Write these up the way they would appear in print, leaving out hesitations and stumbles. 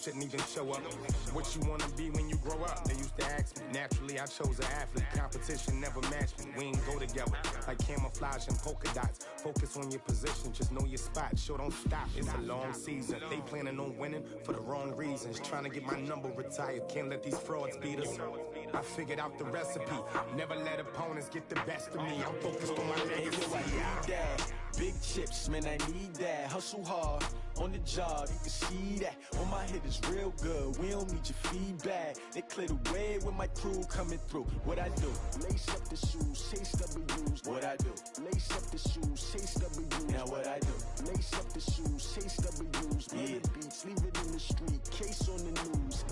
shouldn't even show up. What you wanna be when you grow up? They used to ask me. Naturally, I chose an athlete. Competition never matched me. We ain't go together like camouflage and polka dots. Focus on your position, just know your spot. Sure, don't stop. It's a long season. They planning on winning for the wrong reasons. Trying to get my number retired. Can't let these frauds beat us. I figured out the recipe. Never let opponents get the best of me. I'm focused on my legacy. Big chips, man, I need that. Hustle hard on the job, you can see that. On my hit is real good, we don't need your feedback. They clear the way with my crew coming through. What I do? Lace up the shoes, chase W's. What I do? Lace up the shoes, chase W's. Now what I do? Lace up the shoes, chase W's. Yeah. The beats, leave it in the street, case on the news.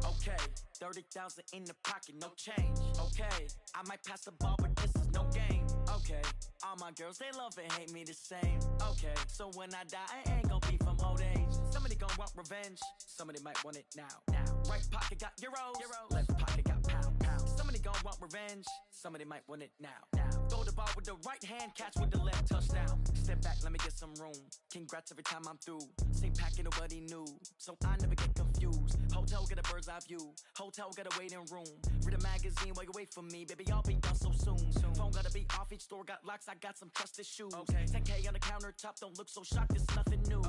Okay, 30,000 in the pocket, no change. Okay, I might pass the ball, but this is no game. Okay, all my girls, they love and hate me the same. Okay, so when I die, I ain't gon' be from old age. Somebody gon' want revenge, somebody might want it now. Right pocket got euros, left pocket got pound. Somebody gon' want revenge, somebody might want it now. Throw the ball with the right hand, catch with the left, touchdown. Step back, let me get some room. Congrats every time I'm through. Same packet, nobody knew, so I never get confused. Hotel get a bird's eye view, hotel got a waiting room. Read a magazine while you wait for me, baby, I'll be done so soon. Phone gotta be off, each store got locks, I got some trusted shoes. 10K on the countertop, don't look so shocked, it's nothing new.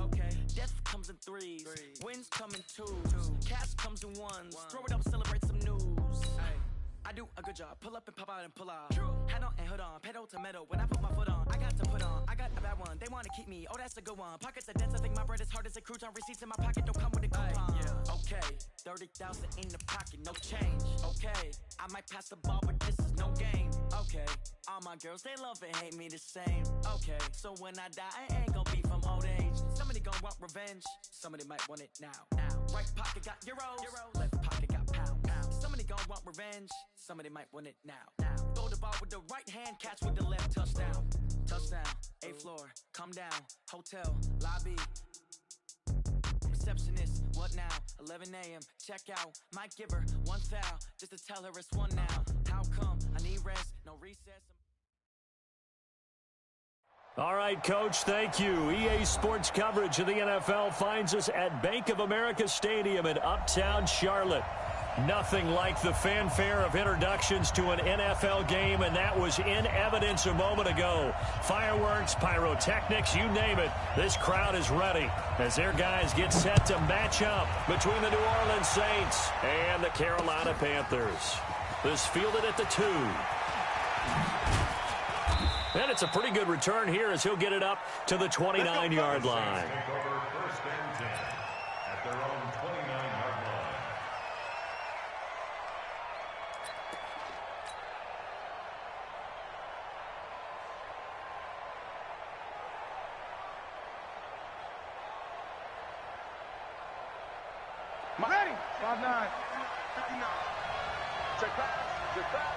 Death comes in threes, wins come in twos, cash comes in ones. Throw it up, celebrate some news. I do a good job, pull up and pop out and pull out. Head on and hood on, pedal to metal. When I put my foot on, I got to put on. I got a bad one, they wanna keep me, oh that's a good one. Pockets are dense, I think my bread is hard as a crouton. Receipts in my pocket don't come with a coupon. Okay, 30,000 in the pocket, no change. Okay, I might pass the ball, but this is no game. Okay, all my girls, they love and hate me the same. Okay, so when I die, I ain't gon' be from old age. Somebody gon' want revenge, somebody might want it now. Right pocket got euros, left pocket got pound. Somebody gon' want revenge, somebody might want it now. Throw the ball with the right hand, catch with the left, touchdown. Touchdown, 8th floor, come down, hotel, lobby. Receptionist, what now? 11 a.m., check out. Might give her one foul, just to tell her it's one now. How come? I need rest, no recess. All right, Coach, thank you. EA Sports coverage of the NFL finds us at Bank of America Stadium in Uptown Charlotte. Nothing like the fanfare of introductions to an NFL game, and that was in evidence a moment ago. Fireworks, pyrotechnics, you name it. This crowd is ready as their guys get set to match up between the New Orleans Saints and the Carolina Panthers. This fielded at the 2. And it's a pretty good return here as he'll get it up to the 29-yard line. First and 10 at their own 29-yard line. Ready. 5-9. Check back. Check back.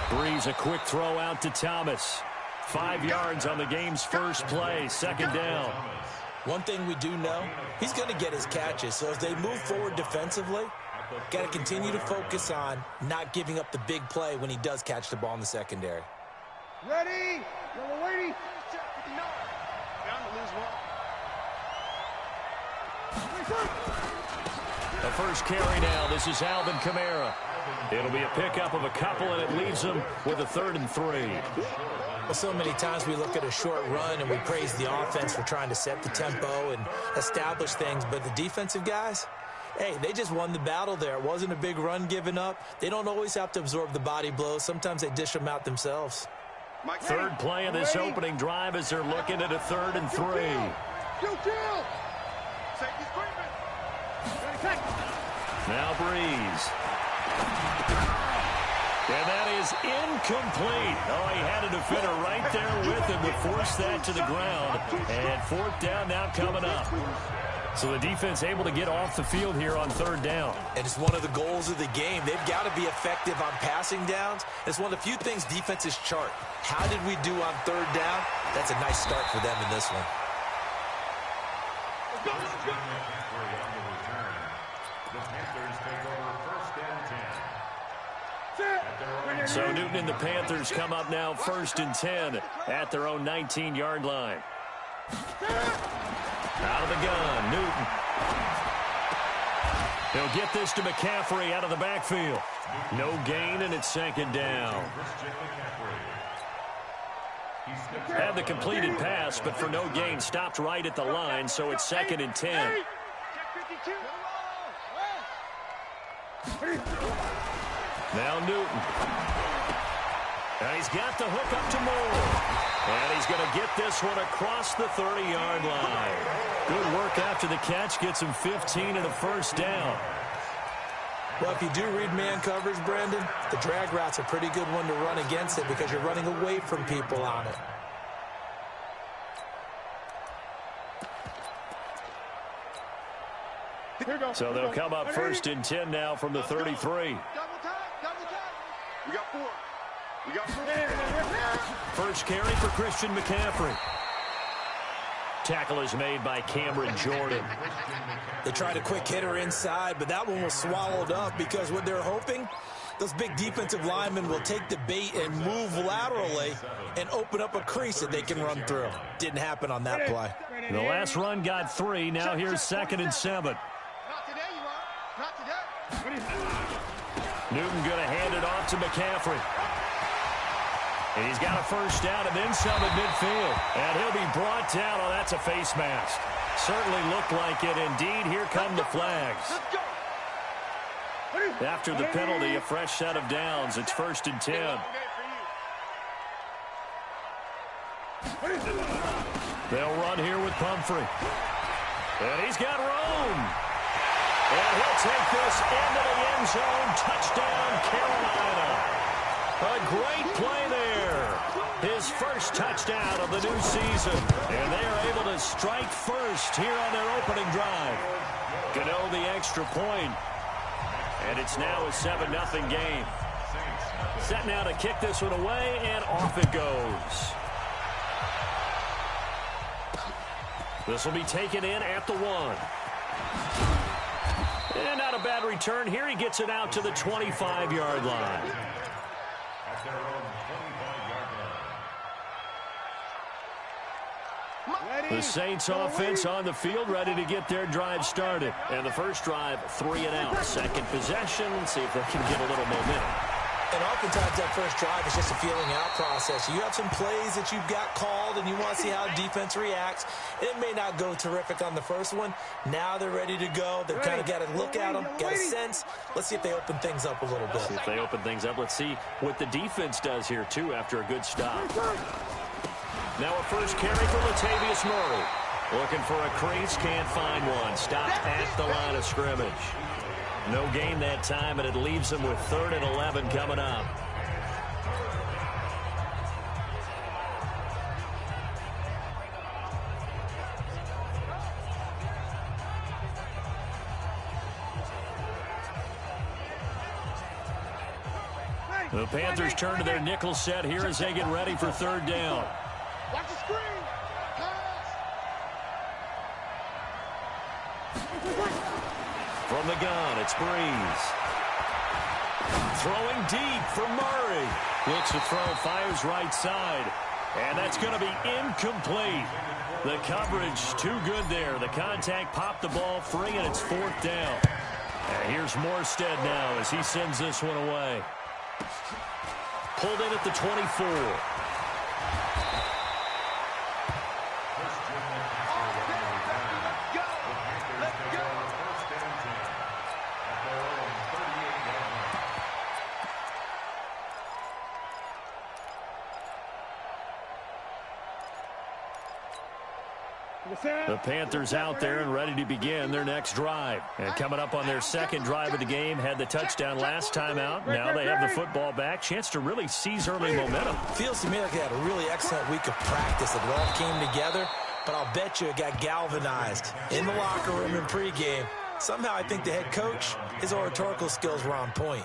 Breeze, a quick throw out to Thomas. 5 yards on the game's first play, second down. One thing we do know, he's going to get his catches. So as they move forward defensively, got to continue to focus on not giving up the big play when he does catch the ball in the secondary. Ready. Yellow lady. The first carry now. This is Alvin Kamara. It'll be a pickup of a couple, and it leaves them with a 3rd and 3. Well, so many times we look at a short run and we praise the offense for trying to set the tempo and establish things, but the defensive guys, hey, they just won the battle there. It wasn't a big run given up. They don't always have to absorb the body blows. Sometimes they dish them out themselves. Third play of this opening drive as they're looking at a 3rd and 3. Now Breeze. And that is incomplete. Oh, he had a defender right there with him to force that to the ground. And 4th down now coming up. So the defense able to get off the field here on third down. And it's one of the goals of the game. They've got to be effective on passing downs. It's one of the few things defenses chart. How did we do on third down? That's a nice start for them in this one. So Newton and the Panthers come up now 1st and 10 at their own 19-yard line. Out of the gun, Newton. He'll get this to McCaffrey out of the backfield. No gain, and it's 2nd down. Had the completed pass, but for no gain, stopped right at the line, so it's 2nd and 10. Now Newton. And he's got the hook up to Moore. And he's going to get this one across the 30-yard line. Good work after the catch. Gets him 15 and a 1st down. Well, if you do read man coverage, Brandon, the drag route's a pretty good one to run against it because you're running away from people on it. So they'll come up 1st and 10 now from the 33. We got 4. We got 4. First carry for Christian McCaffrey. Tackle is made by Cameron Jordan. They tried a quick hitter inside, but that one was swallowed up because what they're hoping, those big defensive linemen will take the bait and move laterally and open up a crease that they can run through. Didn't happen on that play. The last run got 3. Now here's 2nd and 7. Not today, you are. Not today. Newton going to hand it off to McCaffrey. And he's got a 1st down and then some at midfield. And he'll be brought down. Oh, that's a face mask. Certainly looked like it. Indeed, here come the flags. After the penalty, a fresh set of downs. It's 1st and 10. They'll run here with Pumphrey. And he's got room. And he'll take this into the end zone. Touchdown, Carolina. A great play there. His first touchdown of the new season. And they are able to strike first here on their opening drive. Gano the extra point. And it's now a 7-0 game. Set now to kick this one away, and off it goes. This will be taken in at the 1. And not a bad return here. He gets it out to the 25-yard line. The Saints offense on the field, ready to get their drive started. And the first drive, 3 and out. Second possession, see if they can get a little momentum. And oftentimes that first drive is just a feeling out process. You have some plays that you've got called and you want to see how defense reacts. It may not go terrific on the first one. Now they're ready to go. They've kind of got to look at them, got a sense. Let's see if they open things up a little bit. See if they open things up. Let's see what the defense does here, too, after a good stop. Now a first carry for Latavius Murray. Looking for a crease, can't find one. Stopped at the line of scrimmage. No gain that time, and it leaves them with 3rd and 11 coming up. The Panthers turn to their nickel set here as they get ready for 3rd down. Watch the screen. From the gun, it's Breeze. Throwing deep for Murray. Looks to throw, fires right side. And that's going to be incomplete. The coverage too good there. The contact popped the ball free, and it's 4th down. And here's Morstead now as he sends this one away. Pulled in at the 24. The Panthers out there and ready to begin their next drive. And coming up on their 2nd drive of the game, had the touchdown last time out. Now they have the football back. Chance to really seize early momentum. Feels to me like they had a really excellent week of practice. It all came together. but I'll bet you it got galvanized in the locker room in pregame. Somehow I think the head coach, his oratorical skills were on point.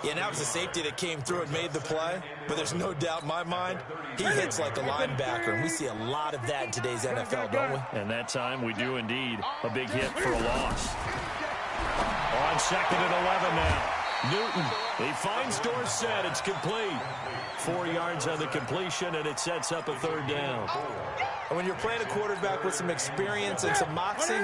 Yeah, and that was the safety that came through and made the play, but there's no doubt in my mind, he hits like a linebacker, and we see a lot of that in today's NFL, don't we? And that time we do indeed. A big hit for a loss. On 2nd and 11 now. Newton, he finds Dorsett. It's complete. 4 yards on the completion, and it sets up a 3rd down. And when you're playing a quarterback with some experience and some moxie,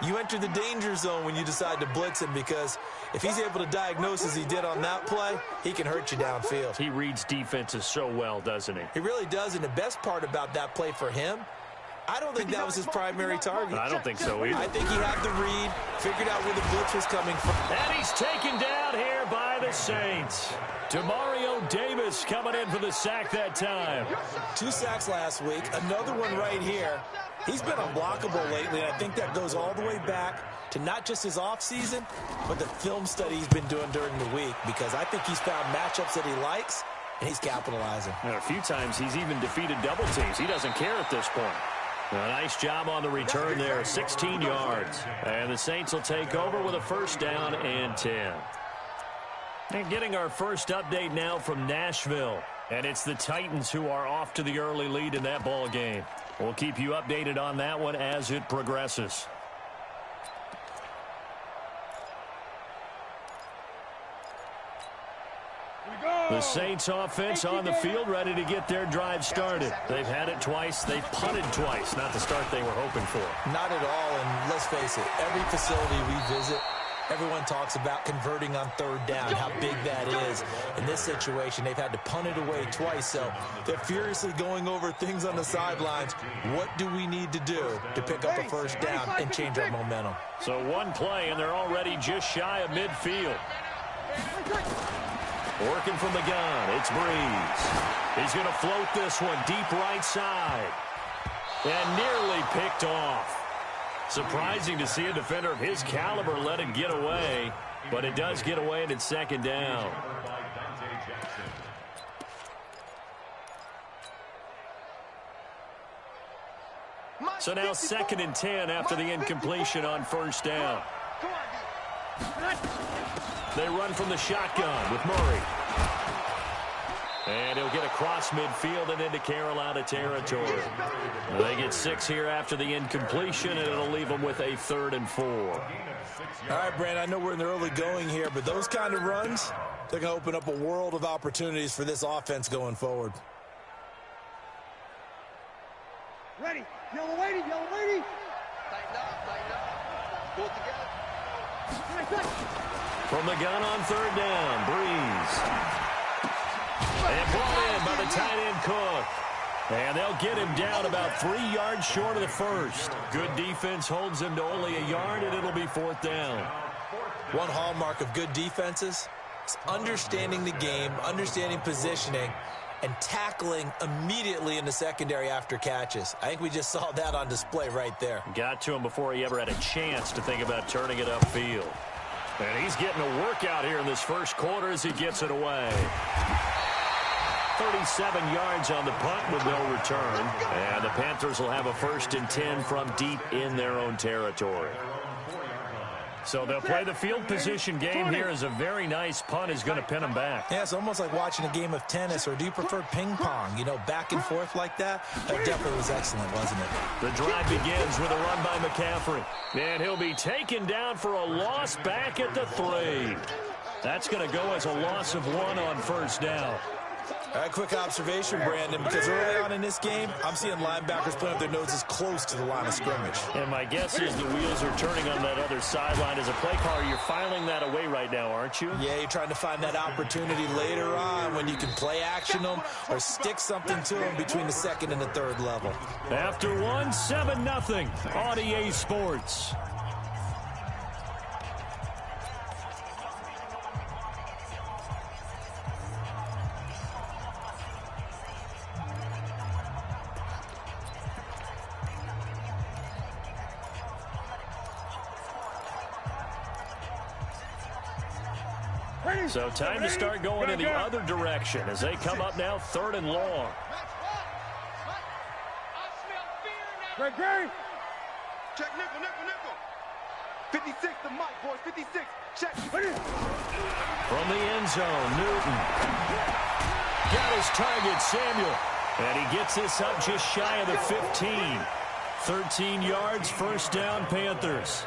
you enter the danger zone when you decide to blitz him, because if he's able to diagnose as he did on that play, he can hurt you downfield. He reads defenses so well, doesn't he? He really does, and the best part about that play for him, I don't think that was his primary target. I don't think so either. I think he had the read, figured out where the blitz was coming from. And he's taken down here by the Saints. Demario Davis coming in for the sack that time. 2 sacks last week, another one right here. He's been unblockable lately, and I think that goes all the way back to not just his offseason, but the film study he's been doing during the week, because I think he's found matchups that he likes, and he's capitalizing. And a few times he's even defeated double teams. He doesn't care at this point. A nice job on the return there, 16 yards. And the Saints will take over with a 1st down and 10. And getting our first update now from Nashville. And it's the Titans who are off to the early lead in that ball game. We'll keep you updated on that one as it progresses. The Saints offense on the field, ready to get their drive started. They've had it twice. They've punted twice. Not the start they were hoping for. Not at all, and let's face it, every facility we visit, everyone talks about converting on 3rd down, how big that is. In this situation, they've had to punt it away twice, so they're furiously going over things on the sidelines. What do we need to do to pick up a 1st down and change our momentum? So one play, and they're already just shy of midfield. Working from the gun, it's Breeze. He's going to float this one deep right side. And nearly picked off. Surprising to see a defender of his caliber let it get away, but it does get away, and it's 2nd down. So now 2nd and 10 after the incompletion on 1st down. They run from the shotgun with Murray. And he'll get across midfield and into Carolina territory. They get 6 here after the incompletion, and it'll leave them with a 3rd and 4. All right, Brand, I know we're in the early going here, but those kind of runs, they're going to open up a world of opportunities for this offense going forward. Ready. Yellow lady, yellow lady. Tighten up. Pull it together. From the gun on 3rd down, Breeze. And brought in by the tight end Cook. And they'll get him down about 3 yards short of the 1st. Good defense holds him to only a yard, and it'll be 4th down. One hallmark of good defenses is understanding the game, understanding positioning, and tackling immediately in the secondary after catches. I think we just saw that on display right there. Got to him before he ever had a chance to think about turning it upfield. And he's getting a workout here in this 1st quarter as he gets it away. 37 yards on the punt with no return. And the Panthers will have a 1st and 10 from deep in their own territory. So they'll play the field position game here as a very nice punt is going to pin them back. Yeah, it's almost like watching a game of tennis, or do you prefer ping pong? You know, back and forth like that? That definitely was excellent, wasn't it? The drive begins with a run by McCaffrey. And he'll be taken down for a loss back at the 3. That's going to go as a loss of 1 on 1st down. A quick observation, Brandon, because early on in this game, I'm seeing linebackers putting up their noses close to the line of scrimmage. And my guess is the wheels are turning on that other sideline. As a play caller, you're filing that away right now, aren't you? Yeah, you're trying to find that opportunity later on when you can play action them or stick something to them between the 2nd and the 3rd level. After 1, 7-0 on EA Sports. So time to start going in the other direction as they come up now 3rd and long. Check nickel, nickel, nickel. 56 the mic, boys. 56. Check. From the end zone, Newton. Got his target, Samuel. And he gets this up just shy of the 15. 13 yards, first down, Panthers.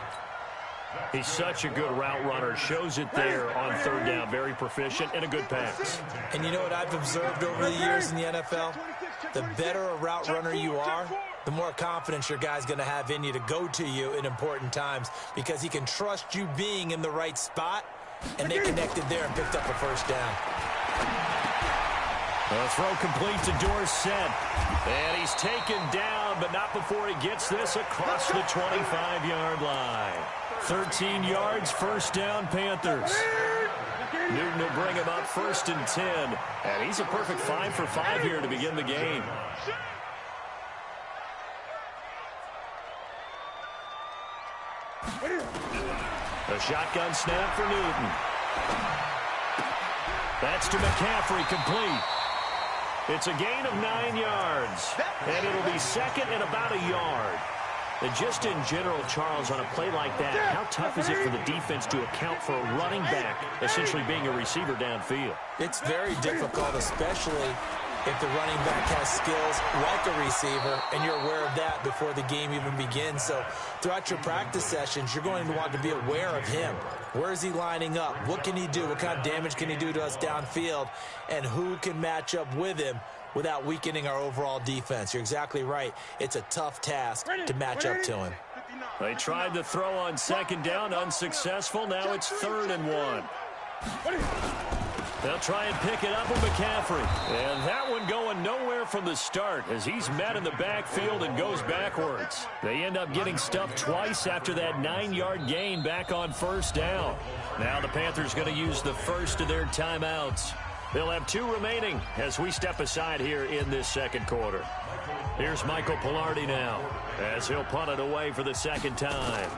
He's such a good route runner. Shows it there on third down. Very proficient and a good pass. And you know what I've observed over the years in the NFL? The better a route runner you are, the more confidence your guy's going to have in you to go to you in important times because he can trust you being in the right spot, and they connected there and picked up a first down. A throw complete to Dorsett. And he's taken down, but not before he gets this across the 25-yard line. 13 yards, first down, Panthers. Newton will bring him up first and 10. And he's a perfect 5 for 5 here to begin the game. A shotgun snap for Newton. That's to McCaffrey, complete. It's a gain of 9 yards, and it'll be second and about a yard. And just in general, Charles, on a play like that, how tough is it for the defense to account for a running back essentially being a receiver downfield? It's very difficult, especially if the running back has skills like a receiver, and you're aware of that before the game even begins. So throughout your practice sessions, you're going to want to be aware of him. Where is he lining up? What can he do? What kind of damage can he do to us downfield? And who can match up with him without weakening our overall defense? You're exactly right. It's a tough task to match up to him. They tried to throw on second down, unsuccessful. Now it's 3rd and 1. They'll try and pick it up with McCaffrey. And that one going nowhere from the start as he's met in the backfield and goes backwards. They end up getting stuffed twice after that 9-yard gain back on first down. Now the Panthers going to use the first of their timeouts. They'll have 2 remaining as we step aside here in this second quarter. Here's Michael Pilardi now as he'll punt it away for the second time.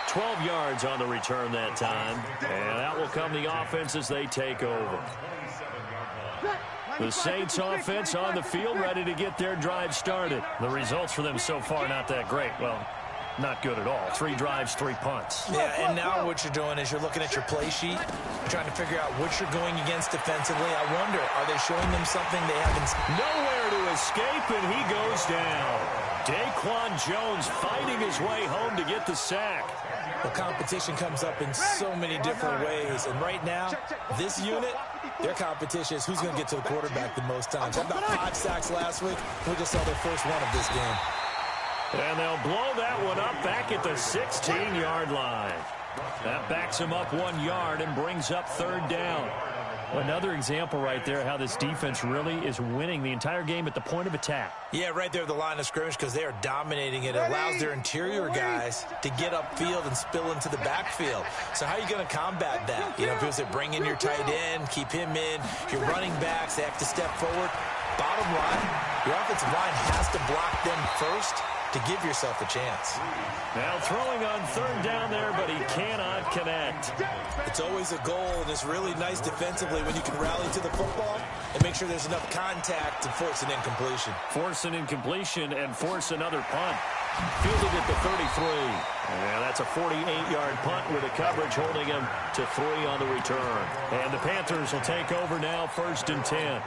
12 yards on the return that time. And that will come the offense as they take over. The Saints offense on the field ready to get their drive started. The results for them so far not that great. Well, not good at all. 3 drives, 3 punts. Yeah, and now what you're doing is you're looking at your play sheet. You're trying to figure out what you're going against defensively. I wonder, are they showing them something they haven't? Nowhere to escape, and he goes down. Daquan Jones fighting his way home to get the sack. The competition comes up in so many different ways. And right now, this unit, their competition is who's going to get to the quarterback the most times. Had about 5 sacks last week. We just saw their first one of this game. And they'll blow that one up back at the 16-yard line. That backs him up 1 yard and brings up 3rd down. Another example right there how this defense really is winning the entire game at the point of attack. Yeah, right there at the line of scrimmage because they are dominating it. It allows their interior guys to get upfield and spill into the backfield. So how are you going to combat that? You know, if it was to bring in your tight end, keep him in, your running backs, they have to step forward. Bottom line, your offensive line has to block them first to give yourself a chance. Now throwing on 3rd down there, but he cannot connect. It's always a goal, and it's really nice defensively when you can rally to the football and make sure there's enough contact to force an incompletion. Force an incompletion and force another punt. Fielded at the 33. And that's a 48-yard punt with the coverage holding him to 3 on the return. And the Panthers will take over now, 1st and 10.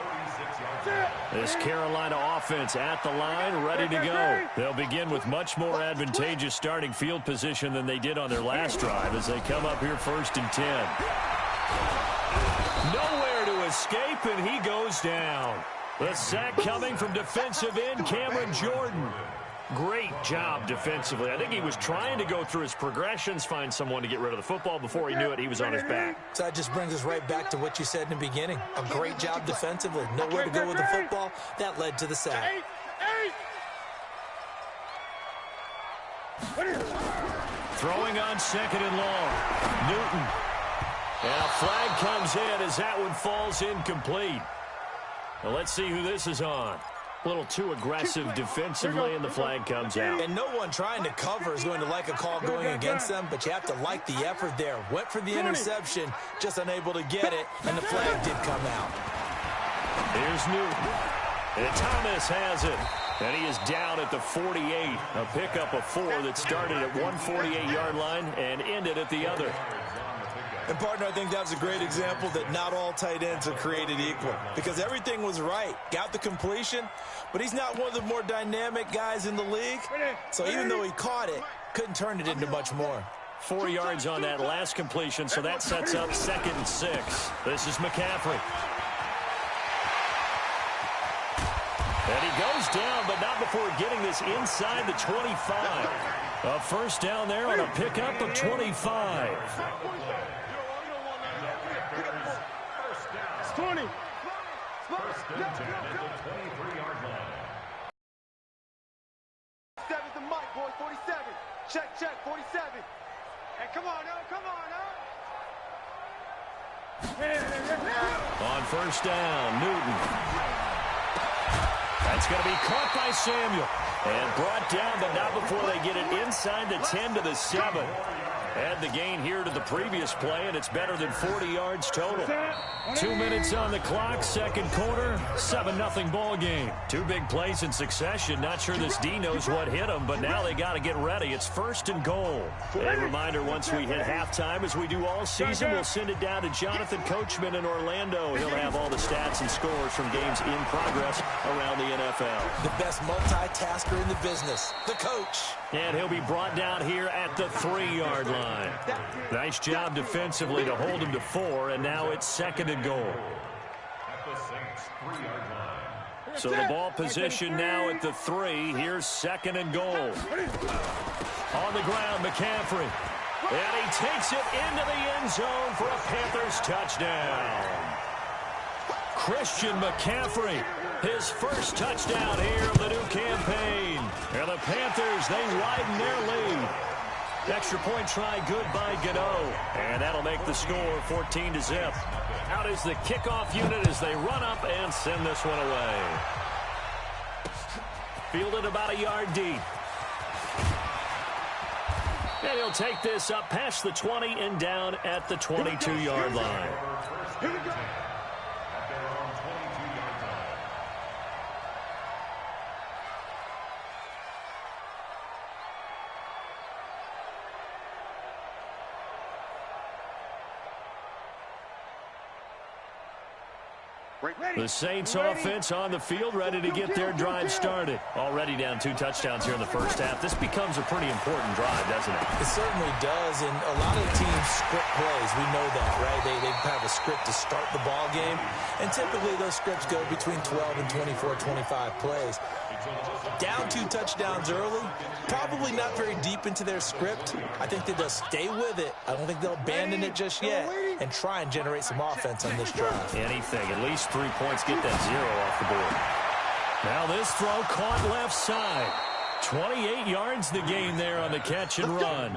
This Carolina offense at the line, ready to go. They'll begin with much more advantageous starting field position than they did on their last drive as they come up here 1st and 10. Nowhere to escape, and he goes down. The sack coming from defensive end Cameron Jordan. Great job defensively. I think he was trying to go through his progressions, find someone to get rid of the football. Before he knew it, he was on his back. So that just brings us right back to what you said in the beginning. A great job defensively. Nowhere to go with the football. That led to the sack. Throwing on 2nd and long. Newton. And a flag comes in as that one falls incomplete. Now let's see who this is on. A little too aggressive defensively, and the flag comes out. And no one trying to cover is going to like a call going against them, but you have to like the effort there. Went for the interception, just unable to get it, and the flag did come out. Here's Newton. And Thomas has it. And he is down at the 48. A pickup of 4 that started at 148-yard line and ended at the other. And, partner, I think that was a great example that not all tight ends are created equal, because everything was right. Got the completion, but he's not one of the more dynamic guys in the league. So even though he caught it, couldn't turn it into much more. 4 yards on that last completion, so that sets up 2nd and 6. This is McCaffrey. And he goes down, but not before getting this inside the 25. A first down there on a pickup of 25. 20. First and 10 at the 23-yard line. 7's the mic, boys. 47. Check, 47. Hey, come on, now. Come on, now. On first down, Newton. That's going to be caught by Samuel. And brought down, but not before they get it inside the 10 to the 7. Add the gain here to the previous play, and it's better than 40 yards total. 2 minutes on the clock, second quarter, 7-0 ball game. 2 big plays in succession. Not sure this D knows what hit him, but now they got to get ready. It's 1st and goal. A reminder, once we hit halftime, as we do all season, we'll send it down to Jonathan Coachman in Orlando. He'll have all the stats and scores from games in progress around the NFL. The best multitasker in the business, the coach. And he'll be brought down here at the 3-yard line. Nice job defensively to hold him to 4, and now it's 2nd and goal. At the Saints 3-yard line. So the ball position now at the 3. Here's 2nd and goal. On the ground, McCaffrey. And he takes it into the end zone for a Panthers touchdown. Christian McCaffrey, his first touchdown here of the new campaign. And the Panthers, they widen their lead. Extra point try good by Gano. And that'll make the score 14-0. Out is the kickoff unit as they run up and send this one away. Fielded about a yard deep. And he'll take this up past the 20 and down at the 22-yard line. Here we go. At their own 22-yard line. The Saints offense on the field, ready to get their drive started. Already down 2 touchdowns here in the first half. This becomes a pretty important drive, doesn't it? It certainly does, and a lot of teams script plays. We know that, right? They have a script to start the ball game, and typically those scripts go between 12 and 24, 25 plays. Down 2 touchdowns early, probably not very deep into their script. I think that they'll stay with it. I don't think they'll abandon it just yet and try and generate some offense on this drive. Anything, at least 3 points, get that 0 off the board. Now this throw caught left side. 28 yards the gain there on the catch and run.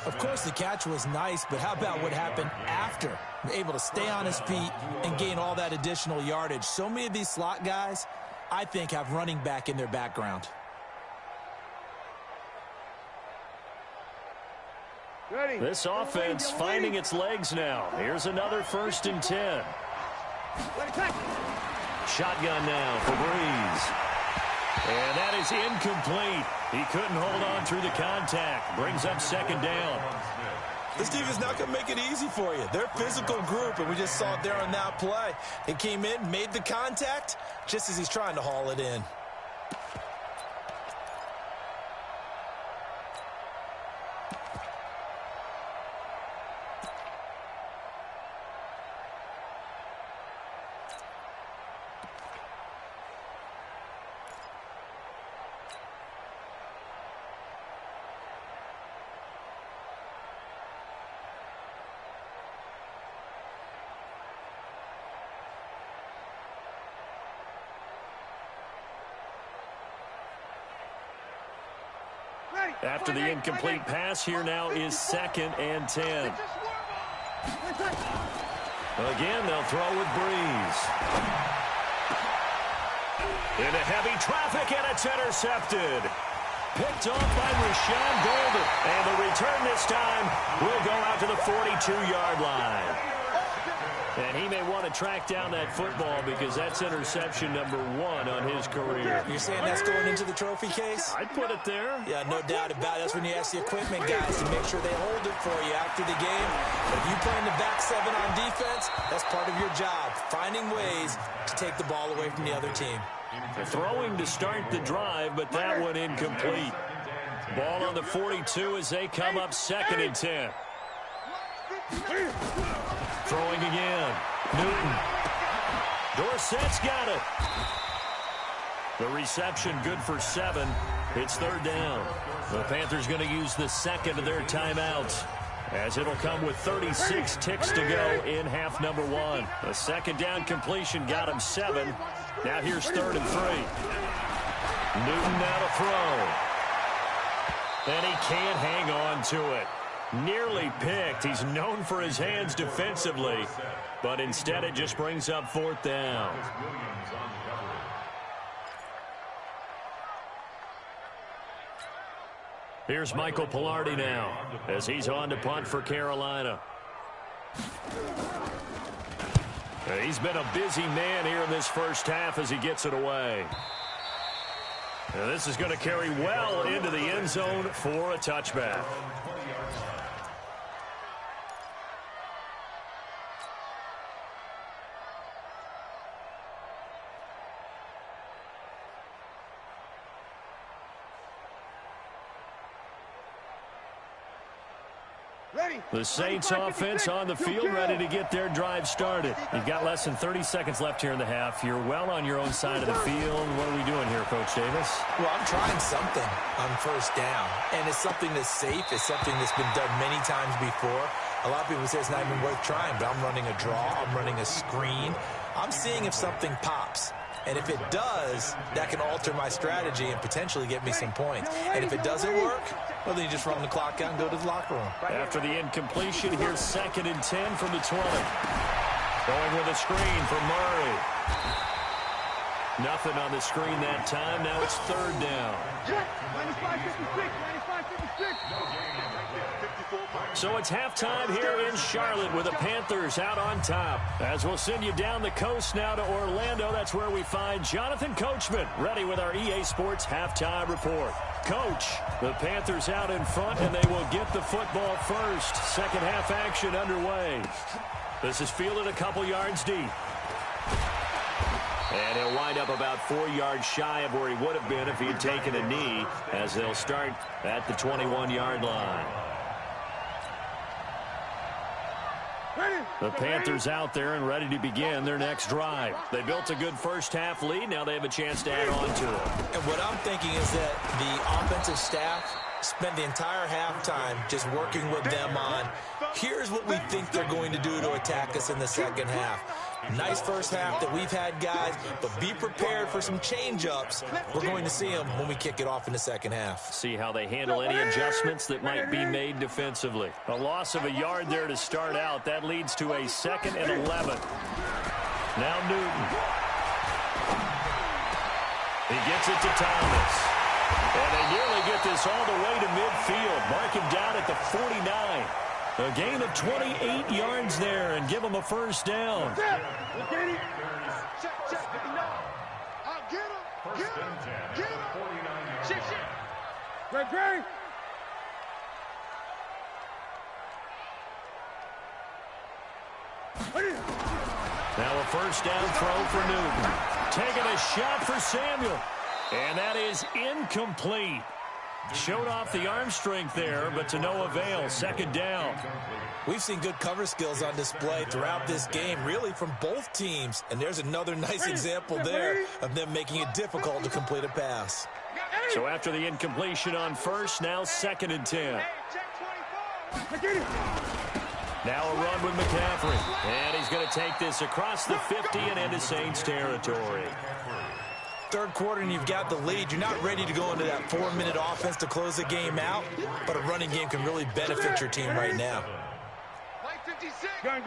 Of course, the catch was nice, but how about what happened after? Able to stay on his feet and gain all that additional yardage. So many of these slot guys, I think, have running back in their background. This offense finding its legs now. Here's another 1st and 10. Shotgun now for Breeze. And that is incomplete. He couldn't hold on through the contact. Brings up 2nd down. This team is not going to make it easy for you. They're a physical group, and we just saw it there on that play. He came in, made the contact, just as he's trying to haul it in. After the incomplete pass, here now is 2nd and 10. Again, they'll throw with Breeze. Into heavy traffic, and it's intercepted. Picked off by Rashawn Golden. And the return this time will go out to the 42-yard line. And he may want to track down that football because that's interception number 1 on his career. You're saying that's going into the trophy case? I'd put it there. Yeah, no doubt about it. That's when you ask the equipment guys to make sure they hold it for you after the game. But if you play in the back 7 on defense, that's part of your job, finding ways to take the ball away from the other team. They're throwing to start the drive, but that one incomplete. Ball on the 42 as they come up 2nd and 10. Throwing again. Newton. Dorsett's got it. The reception good for 7. It's 3rd down. The Panthers going to use the 2nd of their timeouts, as it'll come with 36 ticks to go in half number 1. The 2nd down completion got him 7. Now here's 3rd and 3. Newton now to throw. And he can't hang on to it. Nearly picked. He's known for his hands defensively, but instead it just brings up 4th down. Here's Michael Pilardi now as he's on to punt for Carolina. He's been a busy man here in this first half as he gets it away. And this is going to carry well into the end zone for a touchback. The Saints offense on the field, ready to get their drive started. You've got less than 30 seconds left here in the half. You're well on your own side of the field. What are we doing here, Coach Davis? Well, I'm trying something on 1st down, and it's something that's safe. It's something that's been done many times before. A lot of people say it's not even worth trying, but I'm running a draw. I'm running a screen. I'm seeing if something pops. And if it does, that can alter my strategy and potentially get me some points. And if it doesn't work, well, then you just run the clock out and go to the locker room. After the incompletion, here's 2nd and 10 from the 20. Going with a screen for Murray. Nothing on the screen that time. Now it's 3rd down. 95-56. So it's halftime here in Charlotte with the Panthers out on top. As we'll send you down the coast now to Orlando, that's where we find Jonathan Coachman ready with our EA Sports halftime report. Coach, the Panthers out in front, and they will get the football first. Second half action underway. This is fielded a couple yards deep. And he'll wind up about 4 yards shy of where he would have been if he had taken a knee, as they'll start at the 21-yard line. The Panthers out there and ready to begin their next drive. They built a good first half lead. Now they have a chance to add on to it. And what I'm thinking is that the offensive staff spent the entire halftime just working with them on, here's what we think they're going to do to attack us in the second half. Nice first half that we've had, guys, but be prepared for some change-ups. We're going to see them when we kick it off in the second half. See how they handle any adjustments that might be made defensively. A loss of a yard there to start out. That leads to a 2nd and 11. Now Newton. He gets it to Thomas. And they nearly get this all the way to midfield. Mark him down at the 49. A gain of 28 yards there and give him a first down. Check. I'll get him. Get him. Shit. Great. Now a first down throw for Newton. Taking a shot for Samuel. And that is incomplete. Showed off the arm strength there, but to no avail. 2nd down. We've seen good cover skills on display throughout this game, really from both teams. And there's another nice example there of them making it difficult to complete a pass. So after the incompletion on first, now 2nd and 10. Now a run with McCaffrey. And he's going to take this across the 50 and into Saints territory. Third quarter and you've got the lead. You're not ready to go into that 4-minute offense to close the game out, but a running game can really benefit your team right now. Gun.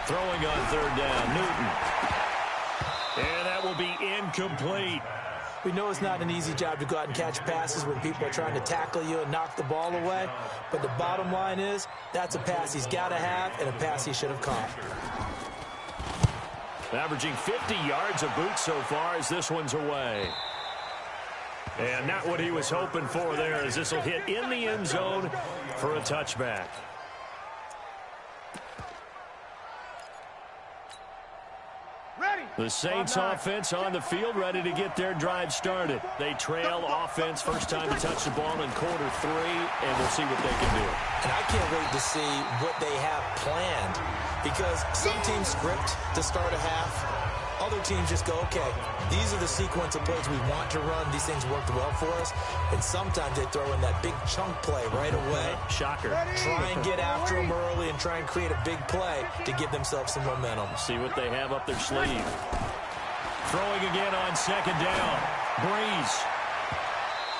Throwing on third down, Newton. And that will be incomplete. We know it's not an easy job to go out and catch passes when people are trying to tackle you and knock the ball away. But the bottom line is, that's a pass he's got to have and a pass he should have caught. Averaging 50 yards a boot so far as this one's away. And not what he was hoping for there, as this will hit in the end zone for a touchback. The Saints offense on the field, ready to get their drive started. They trail offense, first time to touch the ball in quarter 3, and we'll see what they can do. And I can't wait to see what they have planned, because some teams script to start a half. Other teams just go, okay, these are the sequence of plays we want to run. These things worked well for us. And sometimes they throw in that big chunk play right away. Shocker. Try and get after them early and try and create a big play to give themselves some momentum. See what they have up their sleeve. Throwing again on second down. Breeze.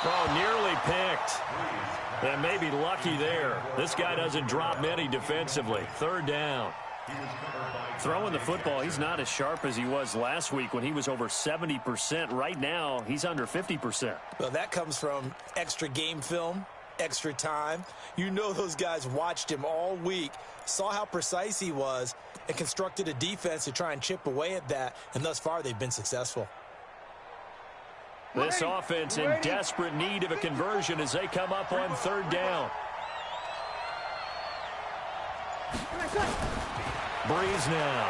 Oh, nearly picked. And maybe lucky there. This guy doesn't drop many defensively. Third down. Throwing the football, he's not as sharp as he was last week when he was over 70%. Right now, he's under 50%. Well, that comes from extra game film, extra time. You know those guys watched him all week, saw how precise he was, and constructed a defense to try and chip away at that, and thus far they've been successful. This offense in desperate need of a conversion as they come up on third down. Breeze now.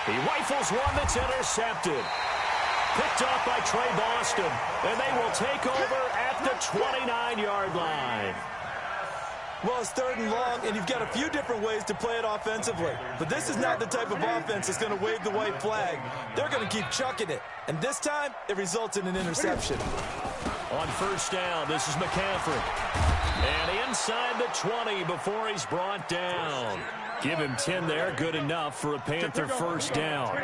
He rifles one that's intercepted. Picked off by Trey Boston. And they will take over at the 29-yard line. Well, it's third and long, and you've got a few different ways to play it offensively. But this is not the type of offense that's going to wave the white flag. They're going to keep chucking it. And this time, it results in an interception. On first down, this is McCaffrey. And inside the 20 before he's brought down. Give him 10 there, good enough for a Panther first down.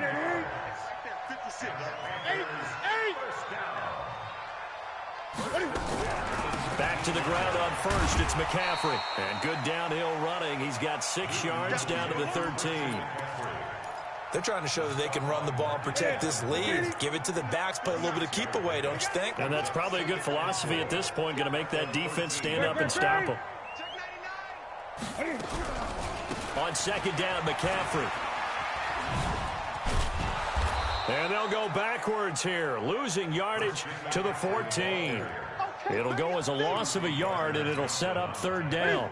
Back to the ground on first, it's McCaffrey. And good downhill running. He's got 6 yards down to the 13. They're trying to show that they can run the ball, protect this lead. Give it to the backs, play a little bit of keep away, don't you think? And that's probably a good philosophy at this point, going to make that defense stand up and stop them. On second down, McCaffrey. And they'll go backwards here, losing yardage to the 14. It'll go as a loss of a yard, and it'll set up third down.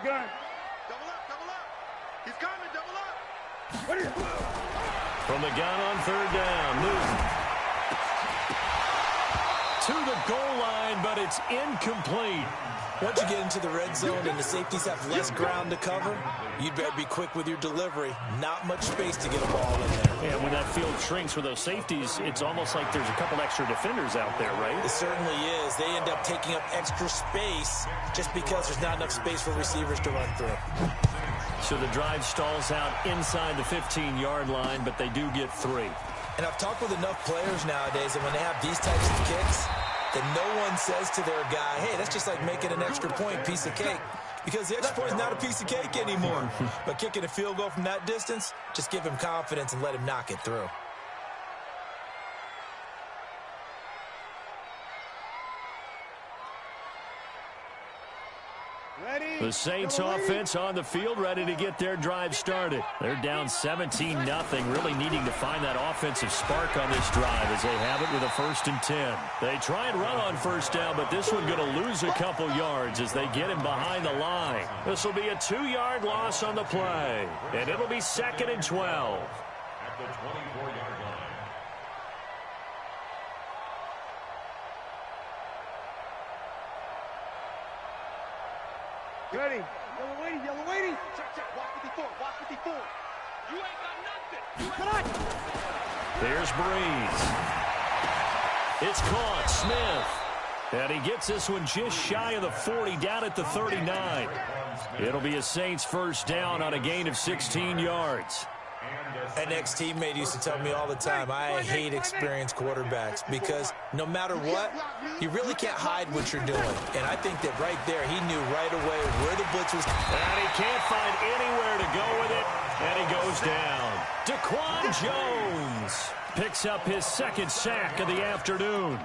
Gun. Double up. He's coming, double up. From the gun on third down, Newton. To the goal line, but it's incomplete. Once you get into the red zone and the safeties have less ground to cover, you'd better be quick with your delivery. Not much space to get a ball in there. Yeah, when that field shrinks for those safeties, it's almost like there's a couple extra defenders out there, right? It certainly is. They end up taking up extra space just because there's not enough space for receivers to run through. So the drive stalls out inside the 15-yard line, but they do get 3. And I've talked with enough players nowadays that when they have these types of kicks, that no one says to their guy, hey, that's just like making an extra point, piece of cake. Because the extra point is not a piece of cake anymore. But kicking a field goal from that distance, just give him confidence and let him knock it through. The Saints offense on the field, ready to get their drive started. They're down 17-0, really needing to find that offensive spark on this drive as they have it with a 1st and 10. They try and run on first down, but this one going to lose a couple yards as they get him behind the line. This will be a 2-yard loss on the play, and it'll be 2nd and 12. At the 24-yard line. Ready. Yellow waiting. Check. Walk 54. You ain't got nothing. There's Breeze. It's caught. Smith. And he gets this one just shy of the 40, down at the 39. It'll be a Saints first down on a gain of 16 yards. An ex-teammate used to tell me all the time, I hate experienced quarterbacks because no matter what, you really can't hide what you're doing. And I think that right there, he knew right away where the blitz was. And he can't find anywhere to go with it, and he goes down. Daquan Jones picks up his second sack of the afternoon.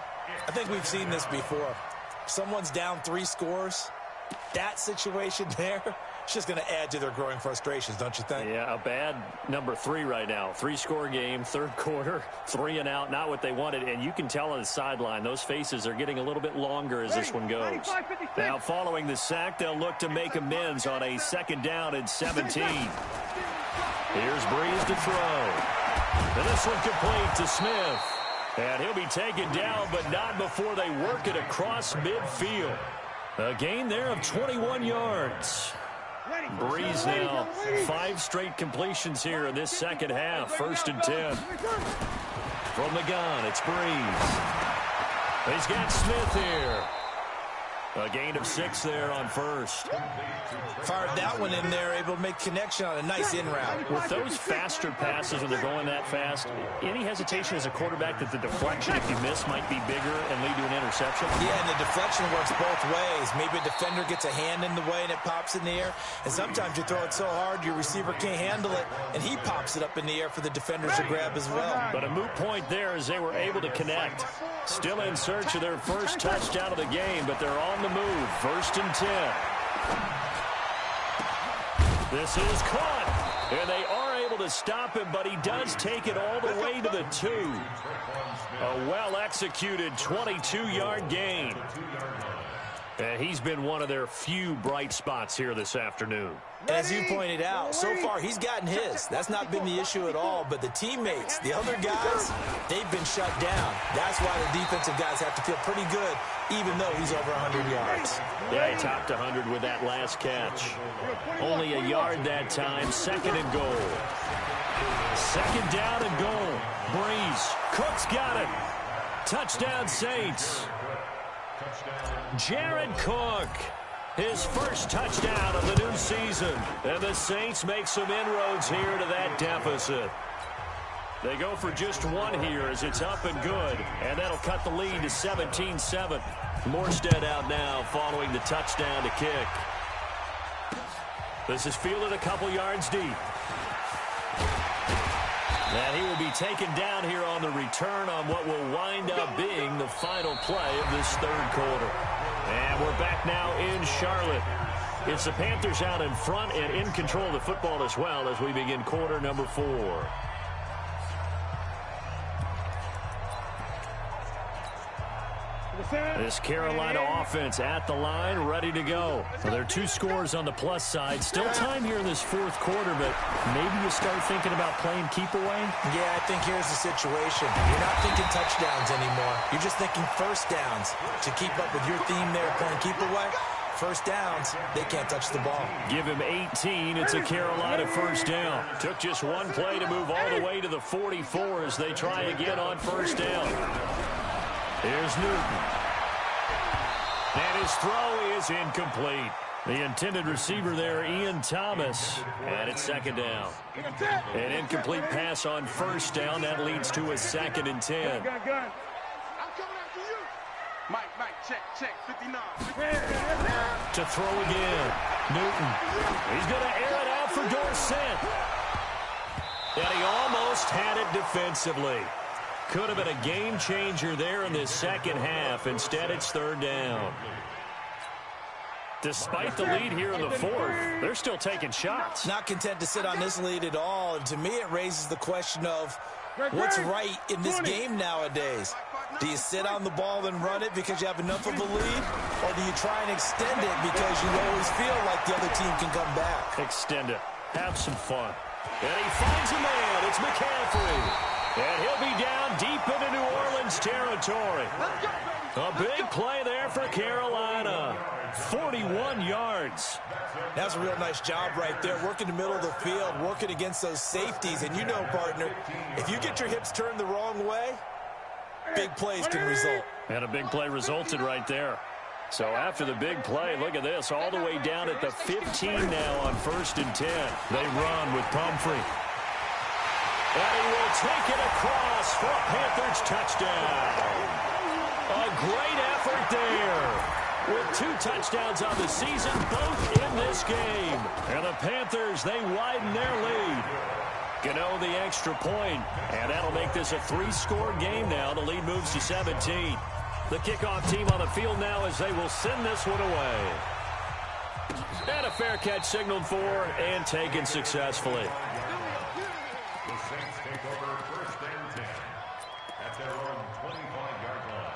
I think we've seen this before. Someone's down 3 scores. That situation there, it's just going to add to their growing frustrations, don't you think? Yeah, a bad number 3 right now. 3-score game, third quarter, 3 and out, not what they wanted. And you can tell on the sideline, those faces are getting a little bit longer as this one goes. Now, following the sack, they'll look to make amends on a 2nd down and 17. Here's Breeze to throw. And this one complete to Smith. And he'll be taken down, but not before they work it across midfield. A gain there of 21 yards. Breeze now, 5 straight completions here in this second half. 1st and 10. From the gun, it's Breeze. He's got Smith here. A gain of 6 there on 1st. Fired that one in there, able to make connection on a nice in route. With those faster passes when they're going that fast, any hesitation as a quarterback that the deflection, if you miss, might be bigger and lead to an interception? Yeah, and the deflection works both ways. Maybe a defender gets a hand in the way and it pops in the air. And sometimes you throw it so hard your receiver can't handle it, and he pops it up in the air for the defenders to grab as well. But a moot point there as they were able to connect. Still in search of their first touchdown of the game, but they're on the move. 1st and 10. This is caught, and they are able to stop him, but he does take it all the way to the 2. A well-executed 22-yard gain. And he's been one of their few bright spots here this afternoon. As you pointed out, so far he's gotten his. That's not been the issue at all. But the teammates, the other guys, they've been shut down. That's why the defensive guys have to feel pretty good, even though he's over 100 yards. Yeah, he topped 100 with that last catch. Only a yard that time. 2nd and goal. 2nd down and goal. Breeze. Cook's got it. Touchdown Saints. Jared Cook, his first touchdown of the new season. And the Saints make some inroads here to that deficit. They go for just 1 here as it's up and good. And that'll cut the lead to 17-7. Morstead out now following the touchdown to kick. This is fielded a couple yards deep. And he will be taken down here on the return on what will wind up being the final play of this 3rd quarter. And we're back now in Charlotte. It's the Panthers out in front and in control of the football as well as we begin quarter number 4. This Carolina offense at the line, ready to go. Well, there are 2 scores on the plus side. Still time here in this 4th quarter, but maybe you start thinking about playing keep away? Yeah, I think here's the situation. You're not thinking touchdowns anymore. You're just thinking 1st downs. To keep up with your theme there, playing keep away, 1st downs, they can't touch the ball. Give him 18. It's a Carolina 1st down. Took just 1 play to move all the way to the 44 as they try again on 1st down. Here's Newton. And his throw is incomplete. The intended receiver there, Ian Thomas. And it's 2nd down. An incomplete pass on 1st down. That leads to a 2nd and 10. Check, 59. To throw again. Newton. He's going to air it out for Dorsett. And he almost had it defensively. Could have been a game changer there in this 2nd half. Instead, it's 3rd down. Despite the lead here in the 4th, they're still taking shots. Not content to sit on this lead at all. And to me, it raises the question of what's right in this game nowadays. Do you sit on the ball and run it because you have enough of a lead? Or do you try and extend it because you always feel like the other team can come back? Extend it. Have some fun. And he finds a man. It's McCaffrey. And he'll be down deep into New Orleans territory. A big play there for Carolina. 41 yards. That's a real nice job right there. Working the middle of the field, working against those safeties. And you know, partner, if you get your hips turned the wrong way, big plays can result. And a big play resulted right there. So after the big play, look at this, all the way down at the 15 now on 1st and 10. They run with Pumphrey. And he will take it across for a Panthers touchdown. A great effort there. With 2 touchdowns on the season, both in this game. And the Panthers, they widen their lead. Gano the extra point, and that'll make this a 3-score game now. The lead moves to 17. The kickoff team on the field now as they will send this one away. And a fair catch signaled for and taken successfully. The Saints take over 1st and 10 at their own 25-yard line.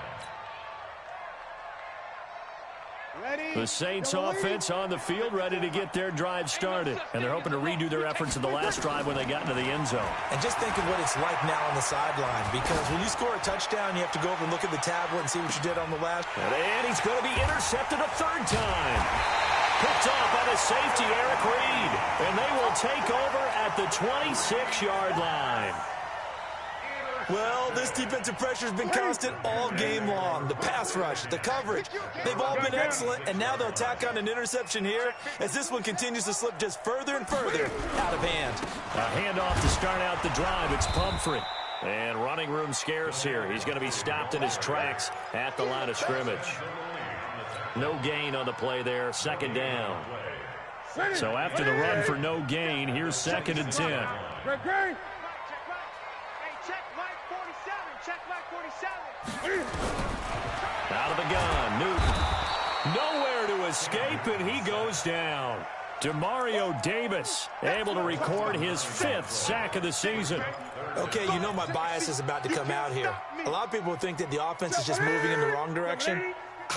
The Saints offense on the field, ready to get their drive started. And they're hoping to redo their efforts in the last drive when they got into the end zone. And just think of what it's like now on the sideline, because when you score a touchdown, you have to go over and look at the tablet and see what you did on the last. And he's going to be intercepted a 3rd time. Picked off by the safety, Eric Reed. And they will take over at the 26-yard line. Well, this defensive pressure has been constant all game long. The pass rush, the coverage, they've all been excellent, and now they'll tack on an interception here as this one continues to slip just further and further out of hand. A handoff to start out the drive. It's Pumphrey. And running room scarce here. He's going to be stopped in his tracks at the line of scrimmage. No gain on the play there, 2nd down. So after the run for no gain, here's 2nd and 10. Out of the gun, Newton. Nowhere to escape, and he goes down. Demario Davis able to record his 5th sack of the season. Okay, you know my bias is about to come out here. A lot of people think that the offense is just moving in the wrong direction.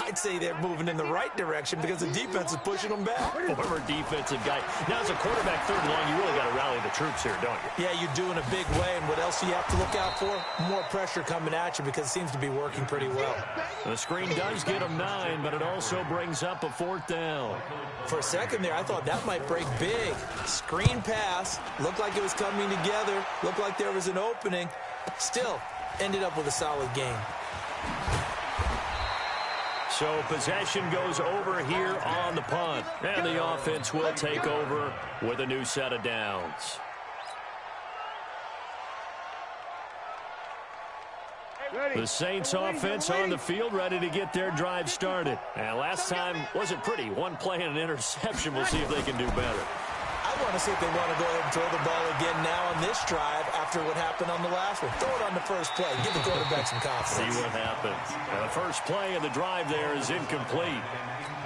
I'd say they're moving in the right direction because the defense is pushing them back. Former defensive guy. Now, as a quarterback 3rd and long, you really got to rally the troops here, don't you? Yeah, you do in a big way. And what else do you have to look out for? More pressure coming at you because it seems to be working pretty well. The screen does get him 9, but it also brings up a 4th down. For a second there, I thought that might break big. Screen pass. Looked like it was coming together. Looked like there was an opening. Still, ended up with a solid game. So possession goes over here on the punt. And the offense will take over with a new set of downs. The Saints offense on the field ready to get their drive started. And last time wasn't pretty. 1 play and an interception. We'll see if they can do better. I want to see if they want to go ahead and throw the ball again now on this drive after what happened on the last one. Throw it on the first play. Give the quarterback some confidence. See what happens. And the first play of the drive there is incomplete.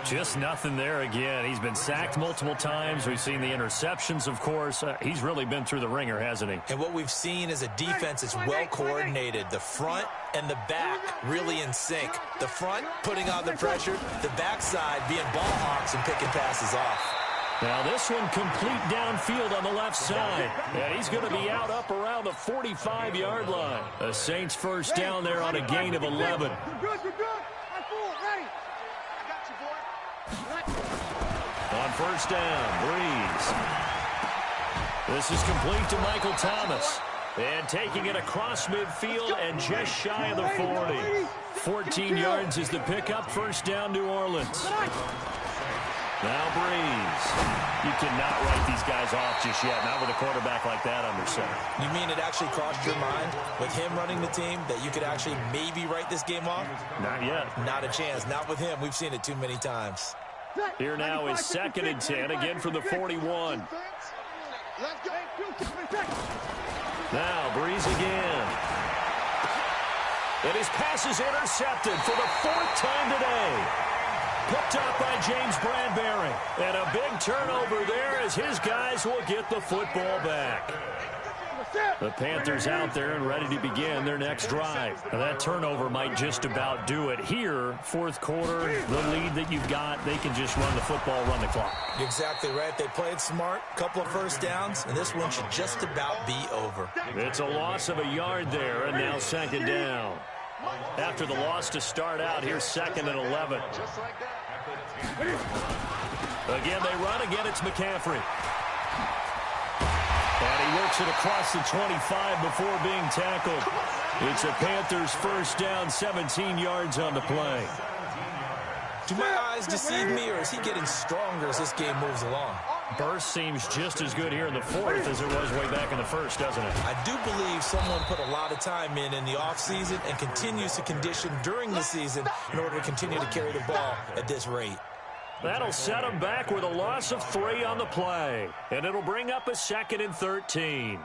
Just nothing there again. He's been sacked multiple times. We've seen the interceptions, of course. He's really been through the ringer, hasn't he? And what we've seen is a defense that's well coordinated. The front and the back really in sync. The front putting on the pressure. The backside being ball hawks and picking passes off. Now this one complete downfield on the left side. And he's going to be out up around the 45-yard line. The Saints first down there on a gain of 11. On first down, Breeze. This is complete to Michael Thomas. And taking it across midfield and just shy of the 40. 14 yards is the pickup. First down, New Orleans. Now Breeze. You cannot write these guys off just yet. Not with a quarterback like that under center. You mean it actually crossed your mind with him running the team that you could actually maybe write this game off? Not yet. Not a chance. Not with him. We've seen it too many times. Here now is 2nd and 10, again from the 41. Now Breeze again. And his pass is intercepted for the 4th time today. Picked up by James Bradbury. And a big turnover there as his guys will get the football back. The Panthers out there and ready to begin their next drive. Now that turnover might just about do it here. 4th quarter, the lead that you've got, they can just run the football, run the clock. You're exactly right. They played smart, couple of first downs, and this one should just about be over. It's a loss of a yard there, and now 2nd down. After the loss to start out, here's 2nd and 11. Again, they run. Again, it's McCaffrey. And he works it across the 25 before being tackled. It's a Panthers first down, 17 yards on the play. Do my eyes deceive me, or is he getting stronger as this game moves along? Burst seems just as good here in the fourth as it was way back in the first, doesn't it? I do believe someone put a lot of time in the offseason and continues to condition during the season in order to continue to carry the ball at this rate. That'll set them back with a loss of 3 on the play. And it'll bring up a 2nd and 13.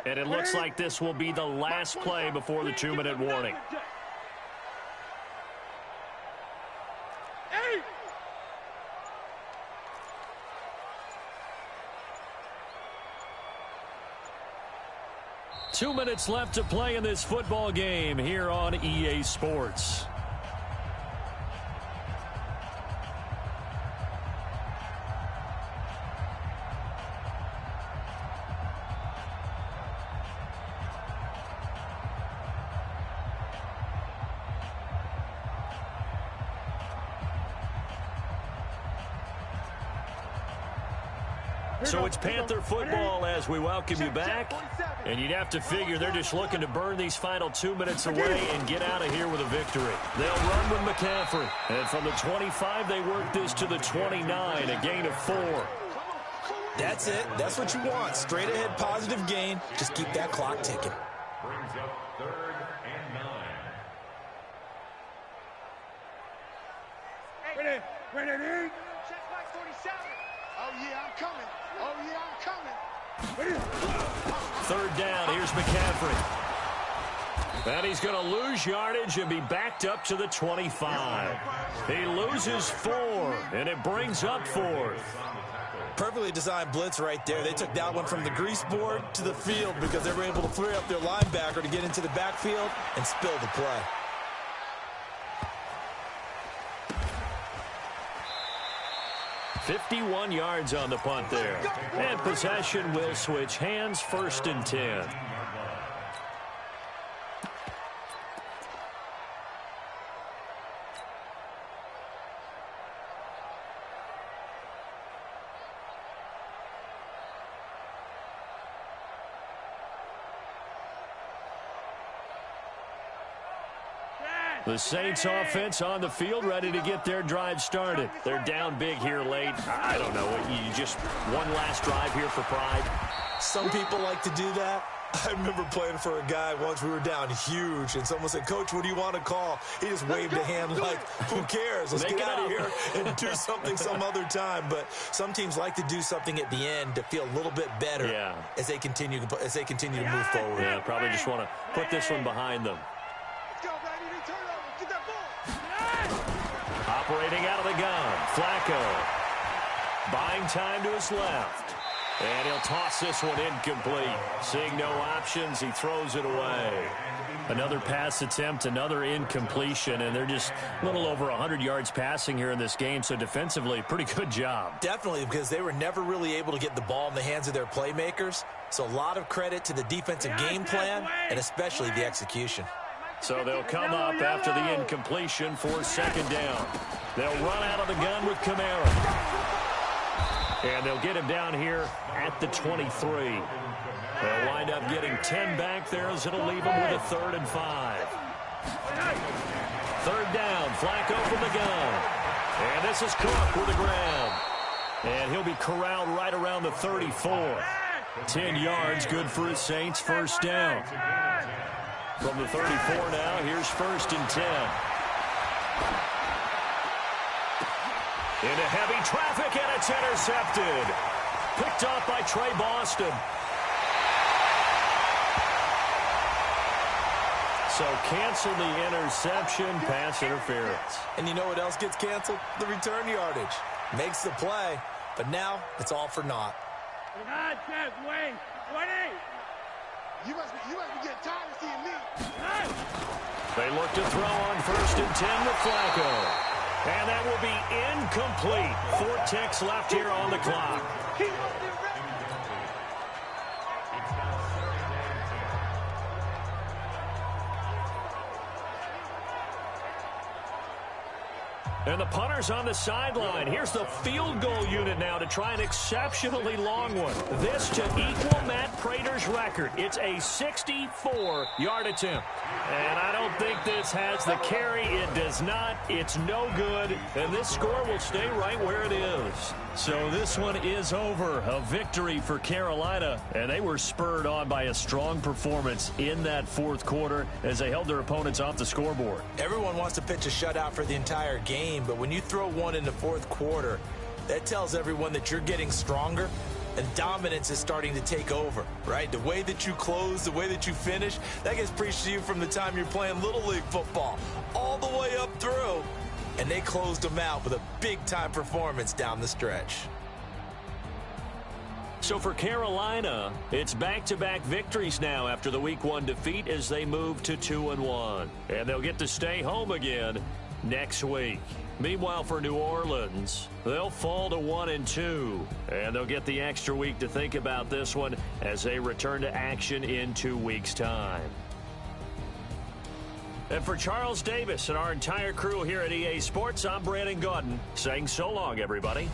And it looks like this will be the last play before the 2-minute warning. Two minutes left to play in this football game here on EA Sports. So it's Panther football as we welcome you back. And you'd have to figure they're just looking to burn these final 2 minutes away and get out of here with a victory. They'll run with McCaffrey. And from the 25, they work this to the 29, a gain of 4. That's it. That's what you want. Straight ahead positive gain. Just keep that clock ticking. Brings up 3rd and 9. Ready. Check back 47. Oh, yeah, I'm coming. Oh, yeah, I'm coming. 3rd down. Here's McCaffrey. And he's going to lose yardage and be backed up to the 25. He loses 4, and it brings up 4th. Perfectly designed blitz right there. They took that one from the grease board to the field because they were able to free up their linebacker to get into the backfield and spill the play. .51 yards on the punt there. And possession will switch hands, 1st and 10. The Saints offense on the field, ready to get their drive started. They're down big here late. I don't know. You just one last drive here for pride. Some people like to do that. I remember playing for a guy once. We were down huge, and someone said, "Coach, what do you want to call?" He just waved a hand like, "Who cares? Let's get out of here and do something some other time." But some teams like to do something at the end to feel a little bit better as they continue to move forward. Yeah, probably just want to put this one behind them. Operating out of the gun, Flacco. Buying time to his left. And he'll toss this one incomplete. Seeing no options, he throws it away. Another pass attempt, another incompletion, and they're just a little over 100 yards passing here in this game, so defensively, pretty good job. Definitely, because they were never really able to get the ball in the hands of their playmakers, so a lot of credit to the defensive game plan and especially the execution. So they'll come up after the incompletion for 2nd down. They'll run out of the gun with Kamara. And they'll get him down here at the 23. They'll wind up getting 10 back there as it'll leave them with a 3rd and 5. 3rd down, Flacco from the gun. And this is Cook with the grab. And he'll be corralled right around the 34. 10 yards, good for his Saints, 1st down. From the 34 now, here's 1st and 10. Into heavy traffic, and it's intercepted. Picked off by Trey Boston. So cancel the interception, pass interference. And you know what else gets canceled? The return yardage. Makes the play, but now it's all for naught. You must be getting tired of seeing me. They look to throw on 1st and 10 with Flacco. And that will be incomplete. 4 ticks left here on the clock. And the punter's on the sideline. Here's the field goal unit now to try an exceptionally long one. This to equal Matt Prater's record. It's a 64-yard attempt. And I don't think this has the carry. It does not. It's no good. And this score will stay right where it is. So this one is over. A victory for Carolina. And they were spurred on by a strong performance in that fourth quarter as they held their opponents off the scoreboard. Everyone wants to pitch a shutout for the entire game, but when you throw one in the fourth quarter, that tells everyone that you're getting stronger and dominance is starting to take over, right? The way that you close, the way that you finish, that gets preached to you from the time you're playing Little League football all the way up through. And they closed them out with a big-time performance down the stretch. So for Carolina, it's back-to-back victories now after the Week 1 defeat as they move to 2-1. And they'll get to stay home again next week. Meanwhile, for New Orleans, they'll fall to 1-2. And they'll get the extra week to think about this one as they return to action in 2 weeks' time. And for Charles Davis and our entire crew here at EA Sports, I'm Brandon Gaudin saying so long, everybody.